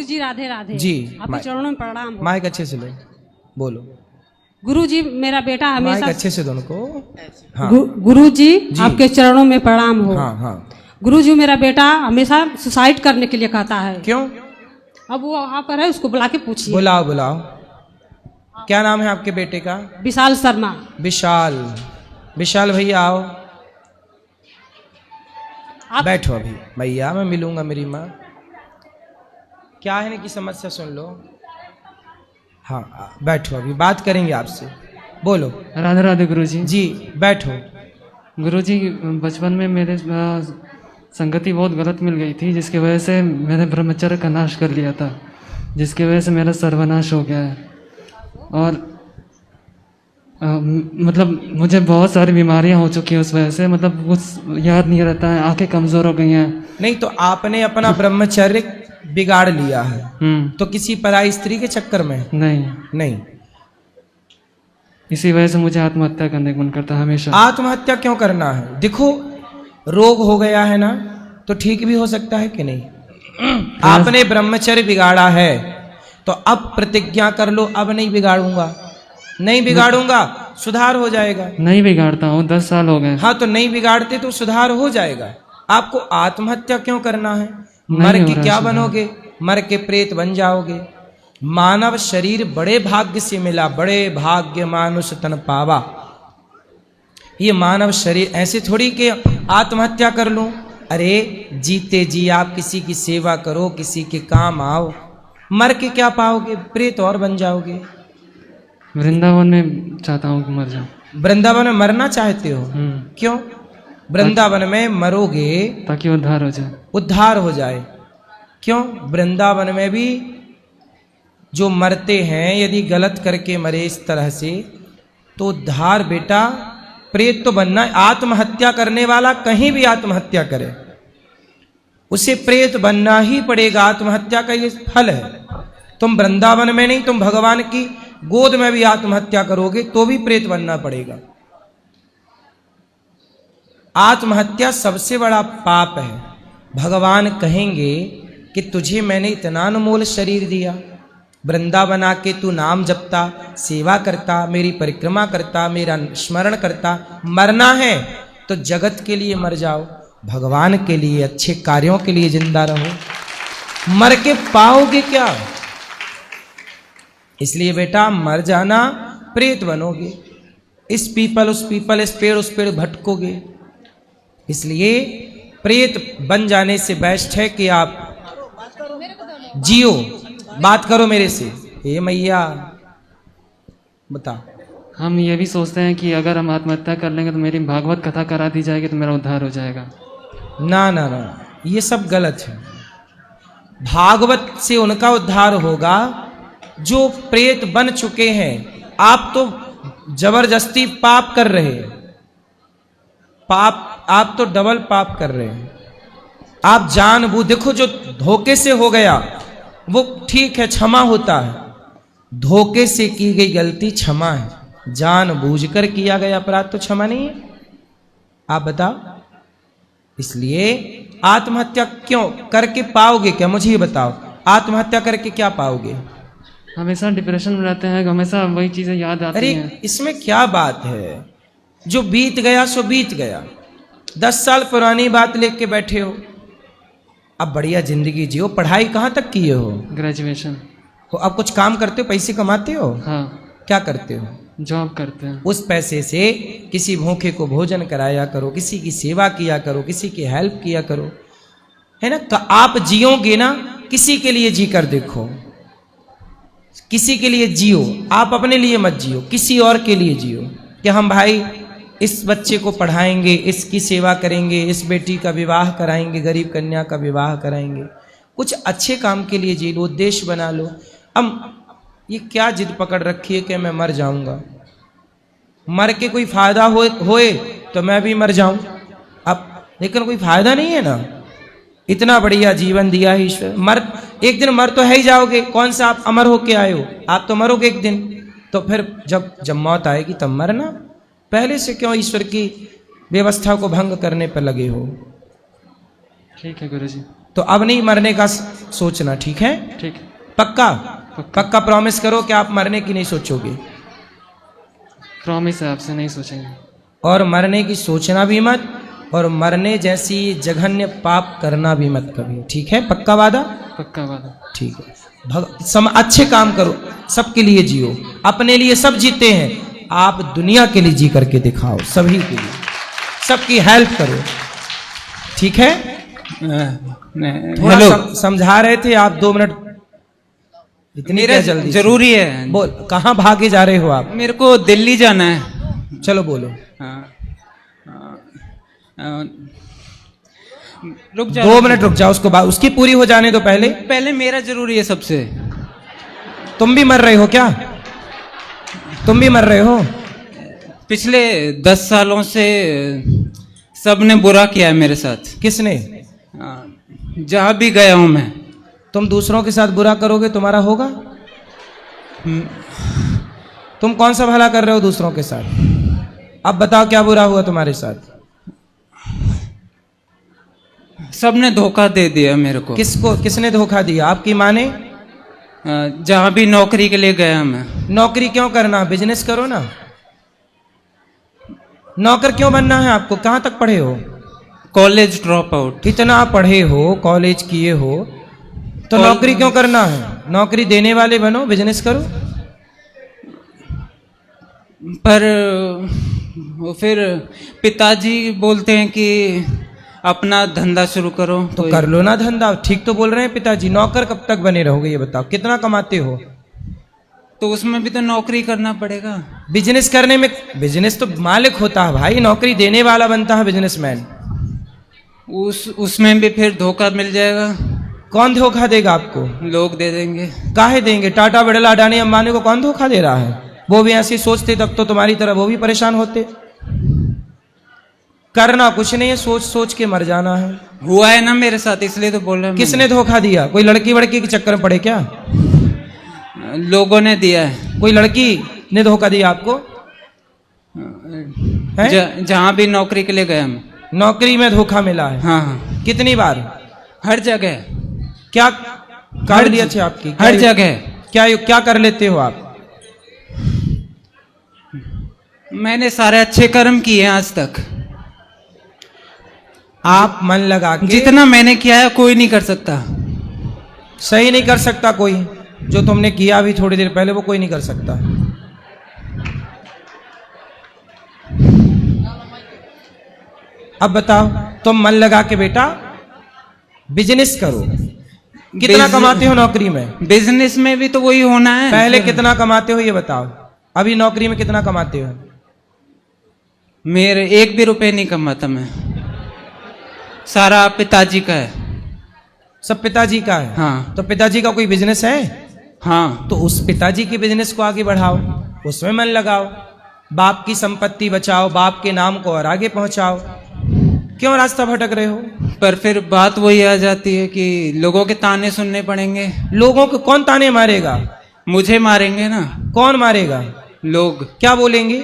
गुरुजी राधे राधे जी। आपके चरणों में प्रणाम हो। माइक अच्छे से लो, बोलो। गुरुजी मेरा बेटा माइक हमेशा अच्छे से दोनों को। हाँ गुरुजी जी। आपके चरणों में प्रणाम हो। हाँ हाँ। गुरुजी मेरा बेटा हमेशा सुसाइड करने के लिए कहता है। क्यों? अब वो वहाँ पर है, उसको बुला के पूछिए। बुलाओ बुलाओ। क्या नाम है आपके बेटे का? विशाल शर्मा। विशाल। विशाल भैया आओ, आप बैठो। अभी भैया मैं मिलूंगा मेरी माँ। क्या है ना की समस्या सुन लो। हाँ बैठो, अभी बात करेंगे आपसे। बोलो। राधे राधे गुरुजी। जी बैठो। गुरुजी बचपन में मेरे संगति बहुत गलत मिल गई थी, जिसकी वजह से मैंने ब्रह्मचर्य का नाश कर लिया था, जिसकी वजह से मेरा सर्वनाश हो गया है। और मतलब मुझे बहुत सारी बीमारियां हो चुकी हैं उस वजह से, मतलब कुछ याद नहीं रहता है, आंखें कमज़ोर हो गई हैं। नहीं तो आपने अपना ब्रह्मचर्य बिगाड़ लिया है तो किसी पराई स्त्री के चक्कर में? नहीं, नहीं। इसी वजह से मुझे आत्महत्या करने का मन करता है हमेशा। आत्महत्या क्यों करना है? देखो रोग हो गया है ना, तो ठीक भी हो सकता है कि नहीं? आपने ब्रह्मचर्य बिगाड़ा है तो अब प्रतिज्ञा कर लो, अब नहीं बिगाड़ूंगा, नहीं बिगाड़ूंगा, सुधार हो जाएगा। नहीं बिगाड़ता हूँ, 10 साल हो गए। हाँ तो नहीं बिगाड़ते तो सुधार हो जाएगा। आपको आत्महत्या क्यों करना है? नहीं मर हो के रहा क्या सुधार। बनोगे? मर के प्रेत बन जाओगे। मानव शरीर बड़े भाग्य से मिला, बड़े भाग्य मानुष तन पावा। ये मानव शरीर ऐसे थोड़ी कि आत्महत्या कर लूं। अरे जीते जी आप किसी की सेवा करो, किसी के काम आओ। मर के क्या पाओगे? प्रेत और बन जाओगे। वृंदावन में चाहता हूँ कि मर जाऊँ। वृंदावन में मरना चाहते हो? क्यों? वृंदावन में मरोगे ताकि उद्धार हो जाए। उद्धार हो जाए। क्यों? वृंदावन में भी जो मरते हैं यदि गलत करके मरे इस तरह से तो उद्धार बेटा प्रेत तो बनना। आत्महत्या करने वाला कहीं भी आत्महत्या करे उसे प्रेत बनना ही पड़ेगा। आत्महत्या का ये फल है। तुम वृंदावन में नहीं, तुम भगवान की गोद में भी आत्महत्या करोगे तो भी प्रेत बनना पड़ेगा। आत्महत्या सबसे बड़ा पाप है। भगवान कहेंगे कि तुझे मैंने इतना अनमोल शरीर दिया, वृंदावन आके तू नाम जपता, सेवा करता, मेरी परिक्रमा करता, मेरा स्मरण करता। मरना है तो जगत के लिए मर जाओ, भगवान के लिए, अच्छे कार्यों के लिए जिंदा रहो। मर के पाओगे क्या? इसलिए बेटा मर जाना, प्रेत बनोगे। इस पीपल उस पीपल, इस पेड़ भटकोगे। इसलिए प्रेत बन जाने से बेस्ट है कि आप जियो। बात करो मेरे से। हे मैया बता। हम ये भी सोचते हैं कि अगर हम आत्महत्या कर लेंगे तो मेरी भागवत कथा करा दी जाएगी तो मेरा उद्धार हो जाएगा। ना ना ना, ये सब गलत है। भागवत से उनका उद्धार होगा जो प्रेत बन चुके हैं। आप तो जबरदस्ती पाप कर रहे हैं। पाप आप तो डबल पाप कर रहे हैं। आप जानबूझ, देखो जो धोखे से हो गया वो ठीक है, क्षमा होता है। धोखे से की गई गलती क्षमा है, जानबूझकर किया गया अपराध तो क्षमा नहीं है। आप बताओ। इसलिए आत्महत्या क्यों करके पाओगे क्या? मुझे ये बताओ, आत्महत्या करके क्या पाओगे? हमेशा डिप्रेशन में रहते हैं, हमेशा वही चीजें याद आती अरे हैं। इसमें क्या बात है? जो बीत गया सो बीत गया। 10 साल पुरानी बात लेके बैठे हो। अब बढ़िया जिंदगी जियो। पढ़ाई कहाँ तक किए हो? ग्रेजुएशन हो। अब कुछ काम करते हो, पैसे कमाते हो? हाँ। क्या करते हो? जॉब करते हैं। उस पैसे से किसी भूखे को भोजन कराया करो, किसी की सेवा किया करो, किसी की हेल्प किया करो, है ना? तो आप जियोगे ना, किसी के लिए जी कर देखो। किसी के लिए जियो, आप अपने लिए मत जियो, किसी और के लिए जियो। कि हम भाई इस बच्चे को पढ़ाएंगे, इसकी सेवा करेंगे, इस बेटी का विवाह कराएंगे, गरीब कन्या का विवाह कराएंगे। कुछ अच्छे काम के लिए जी लो, उद्देश्य बना लो। अब ये क्या जिद पकड़ रखी है कि मैं मर जाऊंगा, मर के कोई फायदा होए तो मैं भी मर जाऊं। अब लेकिन कोई फायदा नहीं है ना। इतना बढ़िया जीवन दिया है ईश्वर। एक दिन मर तो है ही जाओगे। कौन सा आप अमर होके आए हो? आप तो मरोगे एक दिन। तो फिर जब मौत आएगी तब मरना। पहले से क्यों ईश्वर की व्यवस्था को भंग करने पर लगे हो? ठीक है गुरुजी। तो अब नहीं मरने का सोचना, ठीक है? ठीक है। पक्का? पक्का प्रॉमिस करो कि आप मरने की नहीं सोचोगे। प्रॉमिस है, आपसे नहीं सोचेंगे। और मरने की सोचना भी मत, और मरने जैसी जघन्य पाप करना भी मत कभी, ठीक है? पक्का वादा? पक्का वादा। ठीक है। अच्छे काम करो, सबके लिए जियो, अपने लिए सब जीते हैं, आप दुनिया के लिए जी करके दिखाओ, सभी के लिए, सबकी हेल्प करो, ठीक है? थोड़ा समझा रहे थे आप, 2 मिनट इतनी क्या जल्दी? जरूरी है। बोल, कहाँ भागे जा रहे हो आप? मेरे को दिल्ली जाना है। चलो बोलो। रुक जाओ, 2 मिनट रुक जाओ, उसको उसकी पूरी हो जाने दो पहले। पहले मेरा जरूरी है सबसे। तुम भी मर रहे हो क्या? तुम भी मर रहे हो? पिछले 10 सालों से सबने बुरा किया है मेरे साथ। किसने? जहां भी गया हूं मैं। तुम दूसरों के साथ बुरा करोगे, तुम्हारा होगा? तुम कौन सा भला कर रहे हो दूसरों के साथ? अब बताओ क्या बुरा हुआ तुम्हारे साथ? सबने धोखा दे दिया मेरे को। किसको? किसने धोखा दिया? आपकी माँ ने? जहां भी नौकरी के लिए गया मैं। नौकरी क्यों करना? बिजनेस करो ना। नौकर क्यों बनना है आपको? कहां तक पढ़े हो? College drop out. इतना पढ़े हो, कॉलेज किए हो, तो नौकरी क्यों करना है? नौकरी देने वाले बनो, बिजनेस करो। पर वो फिर पिताजी बोलते हैं कि अपना धंधा शुरू करो। तो कर लो ना धंधा, ठीक तो बोल रहे हैं पिताजी। नौकर कब तक बने रहोगे ये बताओ? कितना कमाते हो? तो उसमें भी तो नौकरी करना पड़ेगा। बिजनेस करने में, बिजनेस तो मालिक होता है भाई, नौकरी देने वाला बनता है बिजनेसमैन। उसमें भी फिर धोखा मिल जाएगा। कौन धोखा देगा आपको? लोग दे देंगे। काहे देंगे? टाटा, बिड़ला, अडानी, अंबानी को कौन धोखा दे रहा है? वो भी ऐसे सोचते तब तो तुम्हारी तरह वो भी परेशान होते। करना कुछ नहीं है, सोच सोच के मर जाना है। हुआ है ना मेरे साथ, इसलिए तो बोल रहा हूं। किसने धोखा दिया? कोई लड़की वड़की के चक्कर में पड़े क्या? लोगों ने दिया है। कोई लड़की ने धोखा दिया आपको? जहां भी नौकरी के लिए गया मैं। नौकरी में धोखा मिला है? हाँ हाँ। कितनी बार? हर जगह। क्या कर दी अच्छी आपकी? हर जगह। क्या कर लेते हो आप? मैंने सारे अच्छे कर्म किए हैं आज तक। आप मन लगा के, जितना मैंने किया है कोई नहीं कर सकता। सही नहीं कर सकता कोई। जो तुमने किया अभी थोड़ी देर पहले, वो कोई नहीं कर सकता। अब बताओ, तुम मन लगा के बेटा बिजनेस करो। कितना कमाते हो नौकरी में? बिजनेस में भी तो वही होना है। पहले कितना कमाते हो ये बताओ? अभी नौकरी में कितना कमाते हो? मेरे 1 भी रुपए नहीं कमाता मैं। सारा पिताजी का है। सब पिताजी का है? हाँ। तो पिताजी का कोई बिजनेस है? हाँ। तो उस पिताजी के बिजनेस को आगे बढ़ाओ, उसमें मन लगाओ, बाप की संपत्ति बचाओ, बाप के नाम को और आगे पहुंचाओ। क्यों रास्ता भटक रहे हो? पर फिर बात वही आ जाती है कि लोगों के ताने सुनने पड़ेंगे। लोगों को कौन ताने मारेगा? मुझे मारेंगे ना। कौन मारेगा? लोग। क्या बोलेंगे?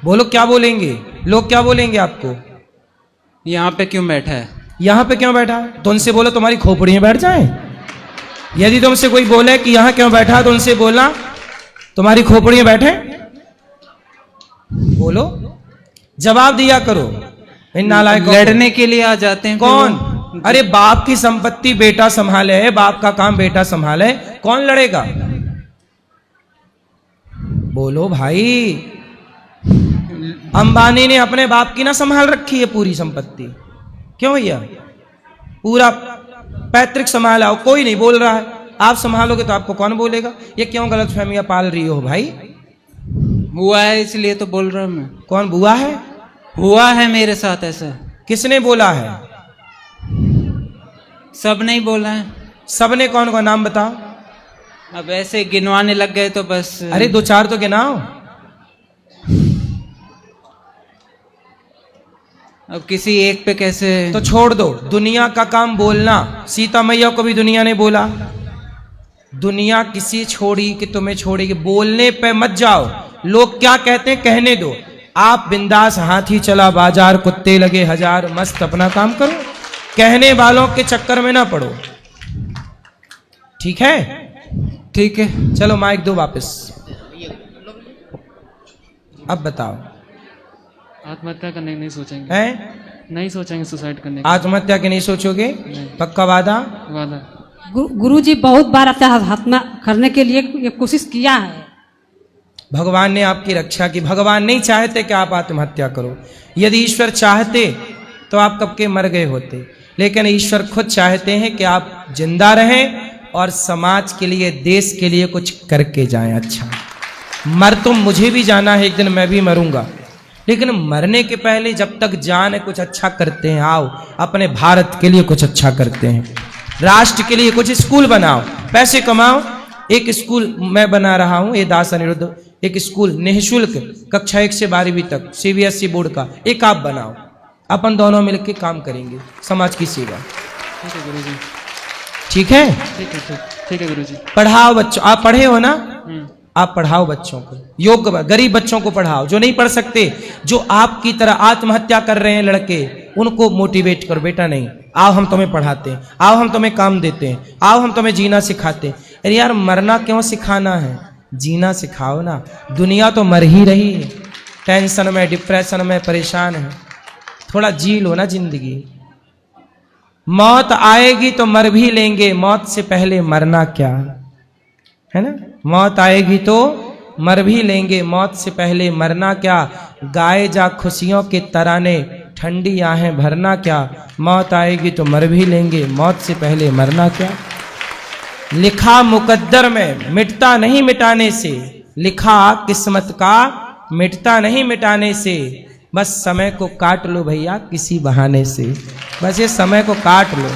बोलो, क्या बोलेंगे? लोग क्या बोलेंगे आपको? यहाँ पे क्यों बैठा है? यहाँ पे क्यों बैठा है? तो उनसे बोलो तुम्हारी खोपड़ी में बैठ जाए। यदि तुमसे कोई बोले कि यहाँ क्यों बैठा है, तो उनसे बोलना तुम्हारी खोपड़ी में बैठे। बोलो, जवाब दिया करो। इन नालायकों लड़ने के लिए आ जाते हैं। कौन? अरे बाप की संपत्ति बेटा संभाले, बाप का काम बेटा संभाले, कौन लड़ेगा? बोलो भाई। अंबानी ने अपने बाप की ना संभाल रखी है पूरी संपत्ति। क्यों भैया? पूरा पैतृक संभाला, कोई नहीं बोल रहा है। आप संभालोगे तो आपको कौन बोलेगा? ये क्यों गलत फहमियां पाल रही हो भाई? हुआ है इसलिए तो बोल रहा हूं मैं। कौन बुआ है? हुआ है मेरे साथ ऐसा। किसने बोला है? सब नहीं बोला है। सबने कौन कौन? नाम बताओ। अब ऐसे गिनवाने लग गए तो बस। अरे 2-4 तो गिनाओ। अब किसी एक पे कैसे? तो छोड़ दो, दुनिया का काम बोलना। सीता मैया को भी दुनिया ने बोला, दुनिया किसी छोड़ी कि तुम्हें छोड़ेगी। बोलने पे मत जाओ। लोग क्या कहते हैं कहने दो। आप बिंदास हाथी चला बाजार, कुत्ते लगे हजार, मस्त अपना काम करो, कहने वालों के चक्कर में ना पड़ो। ठीक है? ठीक है। चलो माइक दो वापस। अब बताओ, आत्महत्या करने की नहीं सोचेंगे, हैं? नहीं सोचेंगे सुसाइड करने का। आत्महत्या के नहीं सोचोगे? पक्का वादा? वादा। गुरुजी बहुत बार आत्महत्या करने के लिए ये कोशिश किया है। भगवान ने आपकी रक्षा की। भगवान नहीं चाहते कि आप आत्महत्या करो। यदि ईश्वर चाहते तो आप कब के मर गए होते, लेकिन ईश्वर खुद चाहते हैं कि आप जिंदा रहें और समाज के लिए, देश के लिए कुछ करके जाएं। अच्छा, मर तो मुझे भी जाना है, एक दिन मैं भी मरूंगा, लेकिन मरने के पहले जब तक जान है कुछ अच्छा करते हैं। आओ अपने भारत के लिए कुछ अच्छा करते हैं, राष्ट्र के लिए कुछ स्कूल बनाओ, पैसे कमाओ। एक स्कूल मैं बना रहा हूं, ये दास अनिरुद्ध, एक स्कूल निःशुल्क कक्षा 1 से 12वीं तक CBSE बोर्ड का, एक आप बनाओ। अपन दोनों मिलकर काम करेंगे समाज की सेवा। ठीक है गुरुजी। ठीक है? ठीक है, ठीक है गुरुजी। पढ़ाओ बच्चों, आप पढ़े हो ना, आप पढ़ाओ बच्चों को, योग्य गरीब बच्चों को पढ़ाओ, जो नहीं पढ़ सकते, जो आपकी तरह आत्महत्या कर रहे हैं लड़के, उनको मोटिवेट करो। बेटा नहीं, आओ हम तुम्हें पढ़ाते हैं, आओ हम तुम्हें काम देते हैं, आओ हम तुम्हें जीना सिखाते हैं। अरे यार, मरना क्यों सिखाना है, जीना सिखाओ ना। दुनिया तो मर ही रही है, टेंशन में, डिप्रेशन में परेशान है। थोड़ा जी लो ना जिंदगी। मौत आएगी तो मर भी लेंगे, मौत से पहले मरना क्या है ना। मौत आएगी तो मर भी लेंगे, मौत से पहले मरना क्या। गाए जा खुशियों के तराने, ठंडी आहें भरना क्या। मौत आएगी तो मर भी लेंगे, मौत से पहले मरना क्या। लिखा मुकद्दर में, मिटता नहीं मिटाने से। लिखा किस्मत का, मिटता नहीं मिटाने से। बस समय को काट लो भैया किसी बहाने से। बस ये समय को काट लो,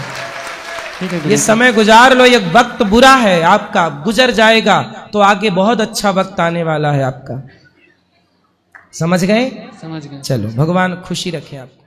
ये समय गुजार लो। ये वक्त बुरा है आपका, गुजर जाएगा तो आगे बहुत अच्छा वक्त आने वाला है आपका। समझ गए? समझ गए। चलो, भगवान खुशी रखे आपको।